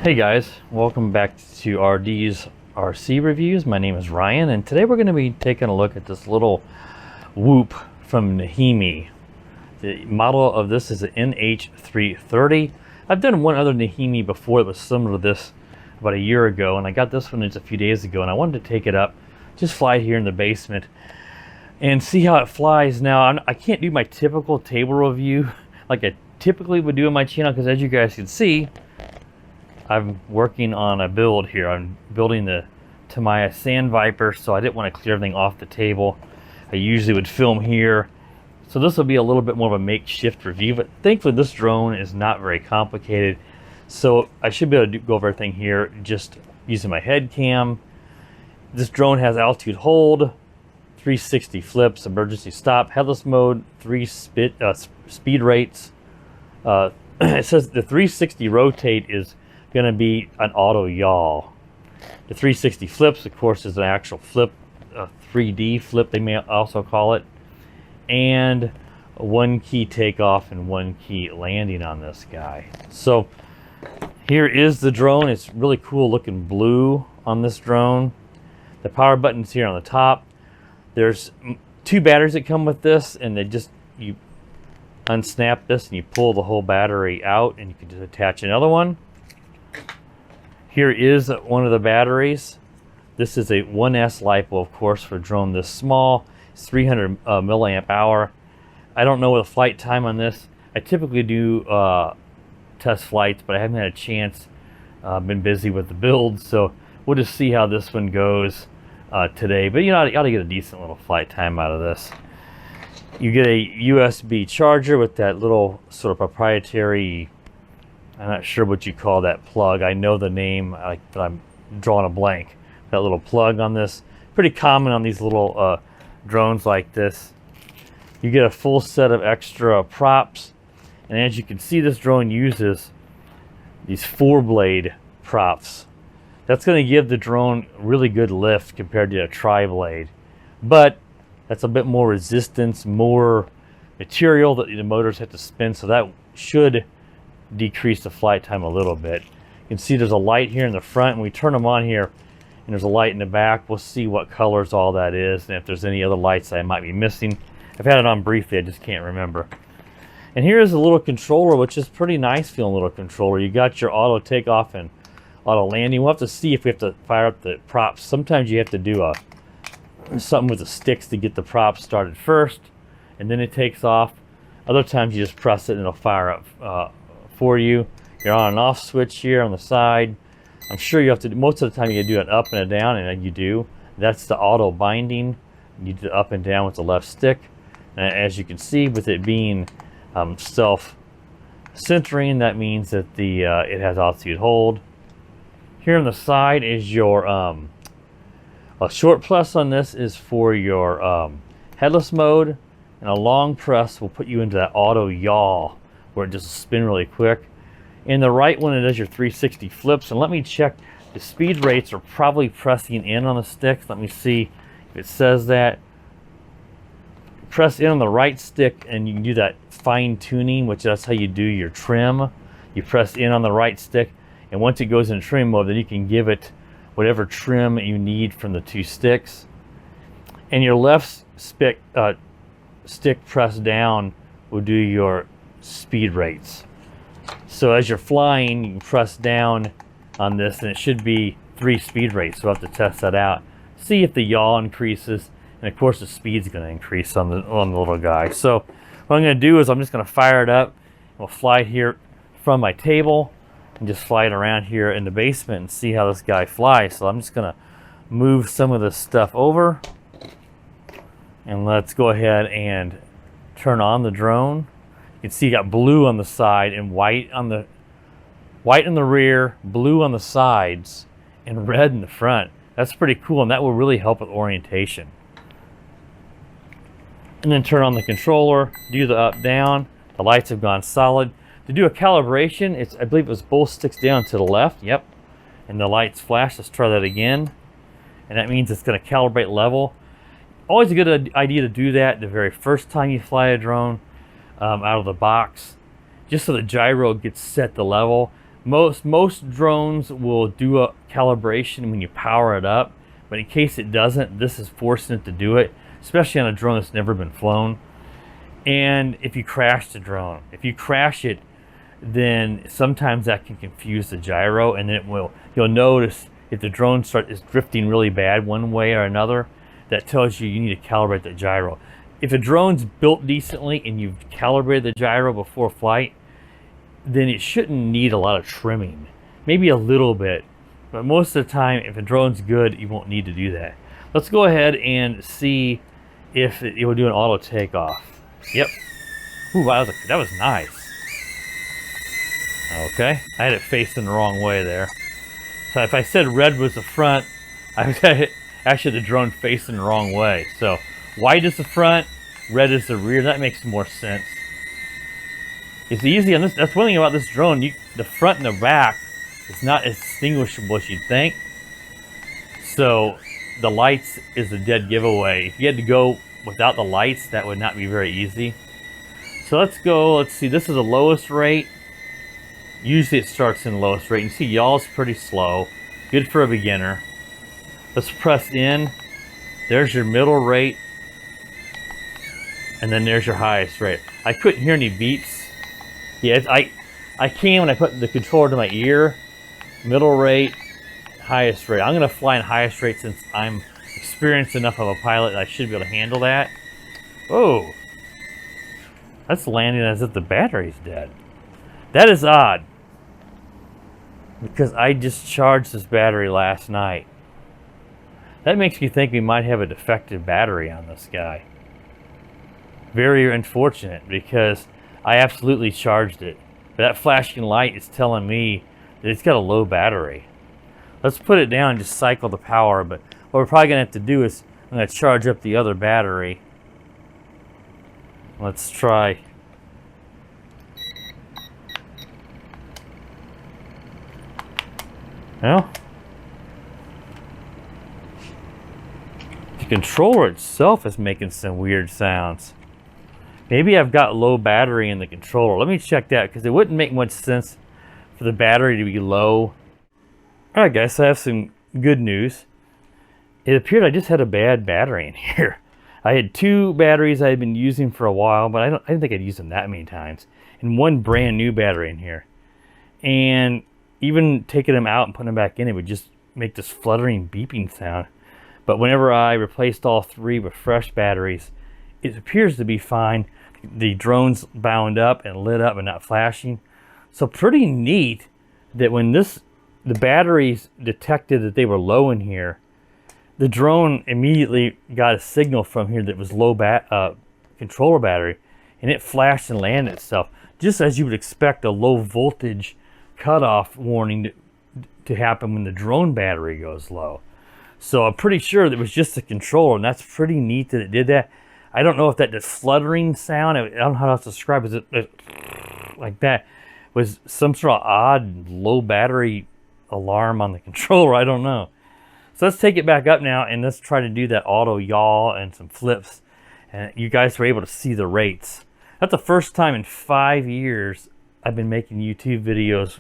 Hey guys, welcome back to our DJI reviews. My name is Ryan, and today we're going to be taking a look at this little Whoop from Neheme. The model of this is an NH330. I've done one other Neheme before that was similar to this about a year ago, and I got this one just a few days ago, and I wanted to take it up, just fly it here in the basement and see how it flies. Now, I can't do my typical table review like I typically would do on my channel, because as you guys can see, I'm working on a build here. I'm building the Tamiya Sand Viper, so I didn't want to clear everything off the table. I usually would film here, so this will be a little bit more of a makeshift review, but thankfully this drone is not very complicated, so I should be able to go over everything here just using my head cam. This drone has altitude hold, 360 flips, emergency stop, headless mode, 3 speed rates. It says the 360 rotate is going to be an auto yaw. The 360 flips, of course, is an actual flip, a 3D flip they may also call it, and a 1-key takeoff and 1-key landing on this guy. So here is the drone. It's really cool looking blue on this drone. The power button's here on the top. There's 2 batteries that come with this, and you unsnap this and you pull the whole battery out, and you can just attach another one. Here is one of the batteries. This is a 1S LiPo, of course, for a drone this small. It's 300 milliamp hour. I don't know the flight time on this. I typically do test flights, but I haven't had a chance. Been busy with the build, so we'll just see how this one goes today. But you ought to get a decent little flight time out of this. You get a USB charger with that little sort of proprietary, I'm not sure what you call that plug. I know the name, but I'm drawing a blank. That little plug on this, pretty common on these little drones like this. You get a full set of extra props, and as you can see, this drone uses these 4-blade props. That's going to give the drone really good lift compared to a tri-blade, but that's a bit more resistance, more material that the motors have to spin, so that should decrease the flight time a little bit. You can see there's a light here in the front, and we turn them on here, and there's a light in the back. We'll see what colors all that is, and if there's any other lights that I might be missing. I've had it on briefly, I just can't remember. And here is a little controller, which is pretty nice feeling little controller. You got your auto takeoff and auto landing. We'll have to see if we have to fire up the props. Sometimes you have to do something with the sticks to get the props started first, and then it takes off. Other times you just press it and it'll fire up for you. Your on and off switch here on the side. I'm sure you have to, most of the time you do an up and a down, and you do. That's the auto binding. You do up and down with the left stick. And as you can see, with it being self-centering, that means that it has altitude hold. Here on the side is your a short press on this is for your headless mode, and a long press will put you into that auto yaw, where it just spin really quick. In the right one, it does your 360 flips, and let me check. The speed rates are probably pressing in on the sticks. Let me see if it says that. Press in on the right stick, and you can do that fine tuning, which that's how you do your trim. You press in on the right stick, and once it goes in trim mode, then you can give it whatever trim you need from the 2 sticks. And your left stick pressed down will do your speed rates. So as you're flying, you can press down on this, and it should be 3 speed rates. So we'll have to test that out. See if the yaw increases, and of course the speed's going to increase on the little guy. So what I'm going to do is I'm just going to fire it up. We'll fly here from my table and just fly it around here in the basement and see how this guy flies. So I'm just going to move some of this stuff over, and let's go ahead and turn on the drone. You can see you got blue on the side and white in the rear, blue on the sides, and red in the front. That's pretty cool, and that will really help with orientation. And then turn on the controller, do the up down. The lights have gone solid. To do a calibration, I believe it was both sticks down to the left. Yep. And the lights flash. Let's try that again. And that means it's going to calibrate level. Always a good idea to do that the very first time you fly a drone out of the box, just so the gyro gets set to level. Most drones will do a calibration when you power it up, but in case it doesn't, this is forcing it to do it, especially on a drone that's never been flown. And if you crash the drone, if you crash it, then sometimes that can confuse the gyro, and then you'll notice if the drone is drifting really bad one way or another, that tells you need to calibrate the gyro. If a drone's built decently and you've calibrated the gyro before flight, then it shouldn't need a lot of trimming. Maybe a little bit, but most of the time, if a drone's good, you won't need to do that. Let's go ahead and see if it will do an auto takeoff. Yep. Ooh, wow, that was nice. Okay, I had it facing the wrong way there. So if I said red was the front, I was actually the drone facing the wrong way. So white is the front, red is the rear. That makes more sense. It's easy on this. That's one thing about this drone. The front and the back is not as distinguishable as you'd think. So the lights is a dead giveaway. If you had to go without the lights, that would not be very easy. So let's go. Let's see. This is the lowest rate. Usually it starts in the lowest rate. You see y'all's pretty slow. Good for a beginner. Let's press in. There's your middle rate. And then there's your highest rate. I couldn't hear any beeps. Yeah, I can when I put the controller to my ear. Middle rate, highest rate. I'm going to fly in highest rate since I'm experienced enough of a pilot that I should be able to handle that. Whoa. That's landing as if the battery's dead. That is odd. Because I just charged this battery last night. That makes me think we might have a defective battery on this guy. Very unfortunate, because I absolutely charged it. But that flashing light is telling me that it's got a low battery. Let's put it down and just cycle the power, but what we're probably going to have to do is I'm going to charge up the other battery. Let's try. Well, the controller itself is making some weird sounds. Maybe I've got low battery in the controller. Let me check that, because it wouldn't make much sense for the battery to be low. Alright guys, so I have some good news. It appeared I just had a bad battery in here. I had two batteries I had been using for a while, but I didn't think I'd used them that many times. And one brand new battery in here. And even taking them out and putting them back in, it would just make this fluttering beeping sound. But whenever I replaced all three with fresh batteries, it appears to be fine. The drone's bound up and lit up and not flashing. So pretty neat that when the batteries detected that they were low in here, the drone immediately got a signal from here that was low controller battery, and it flashed and landed itself, just as you would expect a low voltage cutoff warning to happen when the drone battery goes low. So I'm pretty sure that it was just the controller, and that's pretty neat that it did that. I don't know if that fluttering sound, I don't know how to describe it, like that, was some sort of odd low battery alarm on the controller. I don't know. So let's take it back up now and let's try to do that auto yaw and some flips. And you guys were able to see the rates. That's the first time in 5 years I've been making YouTube videos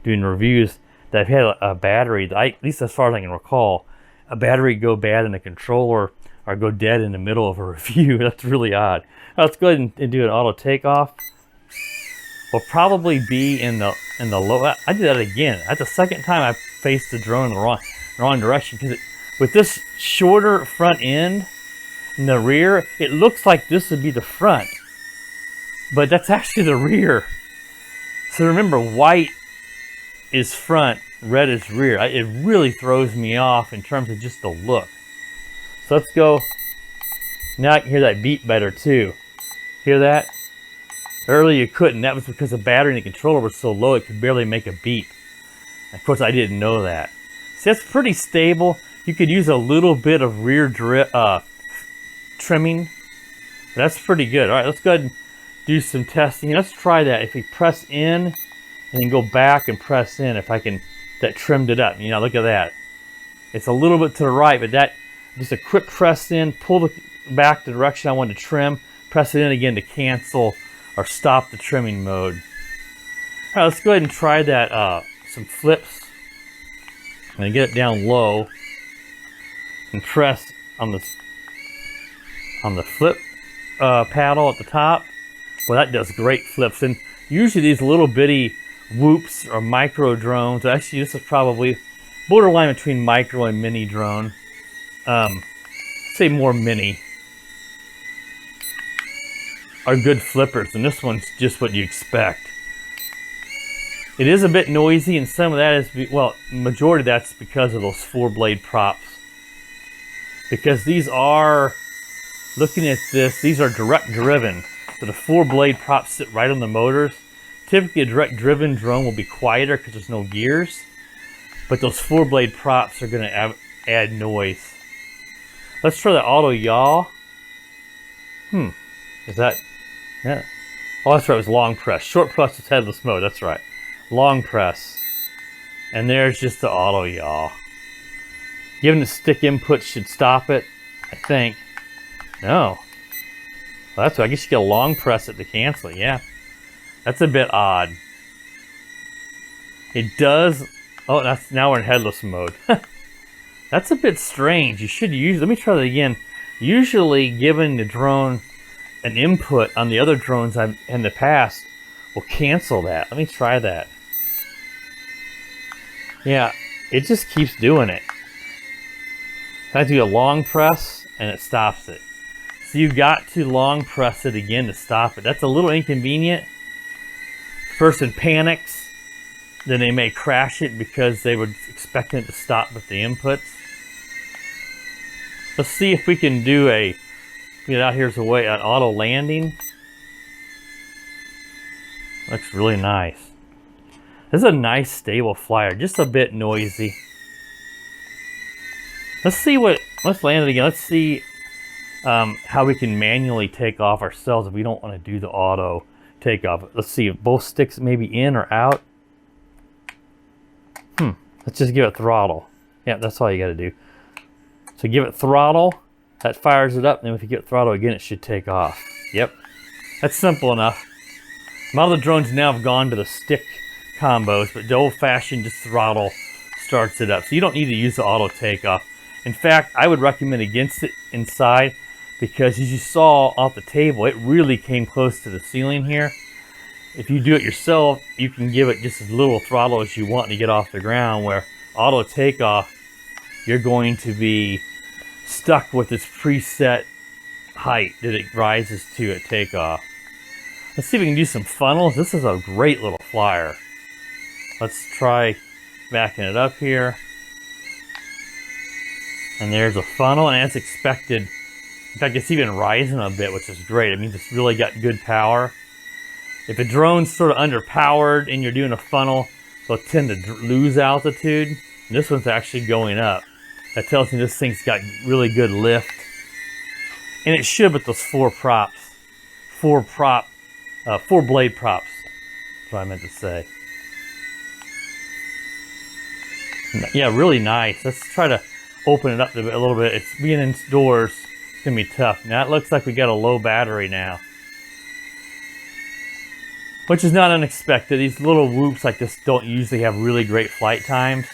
doing reviews that I've had a battery, at least as far as I can recall, a battery go bad in the controller or go dead in the middle of a review. That's really odd. Now let's go ahead and do an auto takeoff. We'll probably be in the low. I did that again. That's the second time I faced the drone in the wrong direction, because with this shorter front end in the rear, it looks like this would be the front, but that's actually the rear. So remember, white is front, red is rear. It really throws me off in terms of just the look. So let's go. Now I can hear that beep better too. Hear that? Earlier you couldn't. That was because the battery in the controller was so low it could barely make a beep. Of course, I didn't know that. See, that's pretty stable. You could use a little bit of rear trimming. That's pretty good. All right, let's go ahead and do some testing. Let's try that. If we press in and then go back and press in, if I can, that trimmed it up. You know, look at that. It's a little bit to the right, but that, just a quick press in, pull the back the direction I want to trim, press it in again to cancel or stop the trimming mode. right, let's go ahead and try that, some flips. I'm gonna get it down low and press on the flip paddle at the top. Well, that does great flips. And usually these little bitty whoops or micro drones, actually this is probably borderline between micro and mini drone. Say more mini, are good flippers, and this one's just what you expect. It is a bit noisy, and some of that is, well, majority of that's because of those 4-blade props. Because these are, looking at this, these are direct driven. So the 4-blade props sit right on the motors. Typically a direct driven drone will be quieter because there's no gears. But those 4-blade props are going to add noise. Let's try the auto yaw. Is that, yeah. Oh, that's right, it was long press. Short press is headless mode, that's right. Long press. And there's just the auto yaw. Giving the stick input should stop it, I think. No. Well, that's what, I guess you get a long press it to cancel it, yeah. That's a bit odd. It does, oh, that's, now we're in headless mode. That's a bit strange. You should use, let me try that again. Usually giving the drone an input on the other drones I've in the past will cancel that. Let me try that. Yeah, it just keeps doing it. I do a long press and it stops it. So you got to long press it again to stop it. That's a little inconvenient. The person panics, then they may crash it because they were expecting it to stop with the inputs. Let's see if we can do a, get out here's a way, an auto landing. Looks really nice. This is a nice stable flyer, just a bit noisy. Let's see what, let's land it again. Let's see how we can manually take off ourselves if we don't want to do the auto takeoff. Let's see if both sticks maybe in or out. Let's just give it throttle. Yeah, that's all you got to do. So give it throttle, that fires it up, and then if you give it throttle again, it should take off. Yep, that's simple enough. A lot of the drones now have gone to the stick combos, but the old-fashioned just throttle starts it up. So you don't need to use the auto takeoff. In fact, I would recommend against it inside because as you saw off the table, it really came close to the ceiling here. If you do it yourself, you can give it just as little throttle as you want to get off the ground, where auto takeoff, you're going to be stuck with this preset height that it rises to at takeoff. Let's see if we can do some funnels. This is a great little flyer. Let's try backing it up here. And there's a funnel, and as expected, in fact, it's even rising a bit, which is great. It means it's really got good power. If a drone's sort of underpowered and you're doing a funnel, they'll tend to lose altitude. And this one's actually going up. That tells me this thing's got really good lift. And it should with those 4 props. 4-blade props. That's what I meant to say. Yeah, really nice. Let's try to open it up a little bit. It's being indoors, it's gonna be tough. Now it looks like we got a low battery now, which is not unexpected. These little whoops like this don't usually have really great flight times.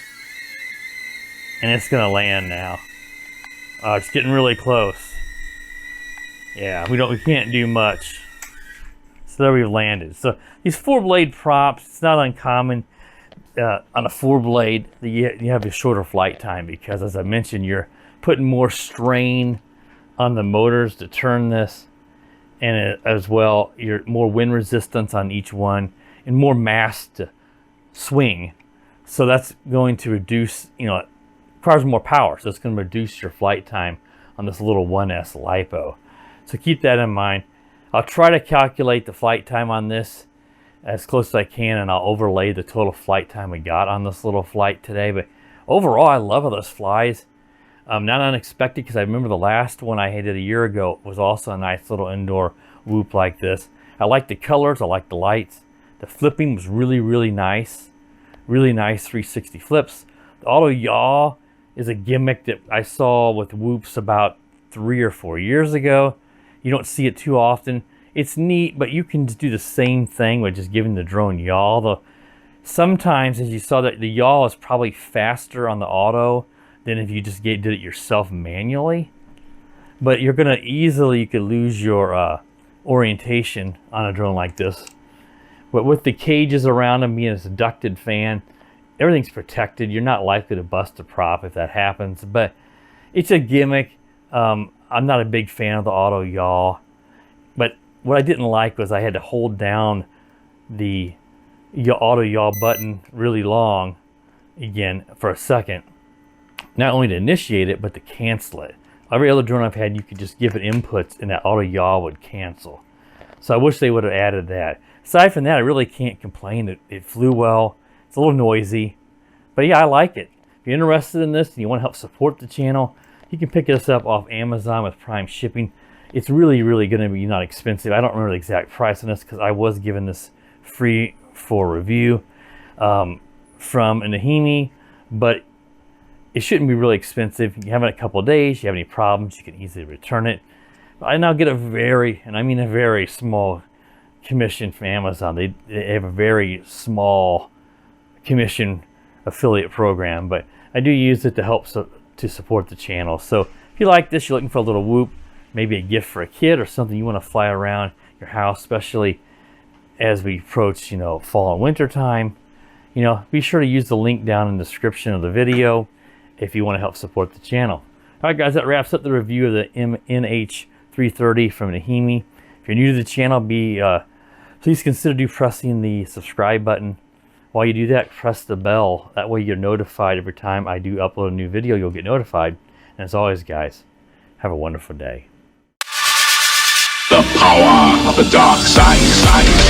And it's gonna land now. It's getting really close. Yeah, we can't do much. So there we've landed. So these 4-blade props, it's not uncommon on a 4-blade that you have a shorter flight time because, as I mentioned, you're putting more strain on the motors to turn this, and as well, you're more wind resistance on each one and more mass to swing. So that's going to reduce, it requires more power, so it's going to reduce your flight time on this little 1S LiPo. So keep that in mind. I'll try to calculate the flight time on this as close as I can, and I'll overlay the total flight time we got on this little flight today. But overall, I love how this flies. Not unexpected, because I remember the last one I did a year ago was also a nice little indoor whoop like this. I like the colors, I like the lights. The flipping was really, really nice. Really nice 360 flips. The auto yaw is a gimmick that I saw with whoops about 3 or 4 years ago. You don't see it too often. it's neat, but you can just do the same thing with just giving the drone yaw. Sometimes, as you saw, that the yaw is probably faster on the auto than if you just did it yourself manually. But you're gonna easily, you could lose your orientation on a drone like this. But with the cages around them being a ducted fan, everything's protected. You're not likely to bust a prop if that happens, but it's a gimmick. I'm not a big fan of the auto yaw, but what I didn't like was I had to hold down the auto yaw button really long again for a second, not only to initiate it but to cancel it. Every other drone I've had, you could just give it inputs and that auto yaw would cancel. So I wish they would have added that. Aside from that, I really can't complain. It flew well. It's a little noisy, but yeah, I like it. If you're interested in this and you want to help support the channel, you can pick this up off Amazon with Prime shipping. It's really going to be not expensive. I don't remember the exact price on this because I was given this free for review from Neheme, but it shouldn't be really expensive. You have it a couple of days, you have any problems, you can easily return it. I now get a very, and I mean a very small commission from Amazon. They have a very small commission affiliate program, but I do use it to help to support the channel. So if you like this, you're looking for a little whoop, maybe a gift for a kid or something you want to fly around your house, especially as we approach, you know, fall and winter time, you know, be sure to use the link down in the description of the video if you want to help support the channel. All right, guys, that wraps up the review of the NH330 from Neheme. If you're new to the channel, please consider pressing the subscribe button. While you do that, press the bell. That way you're notified every time I do upload a new video. You'll get notified. And as always, guys, have a wonderful day. The power of the dark side.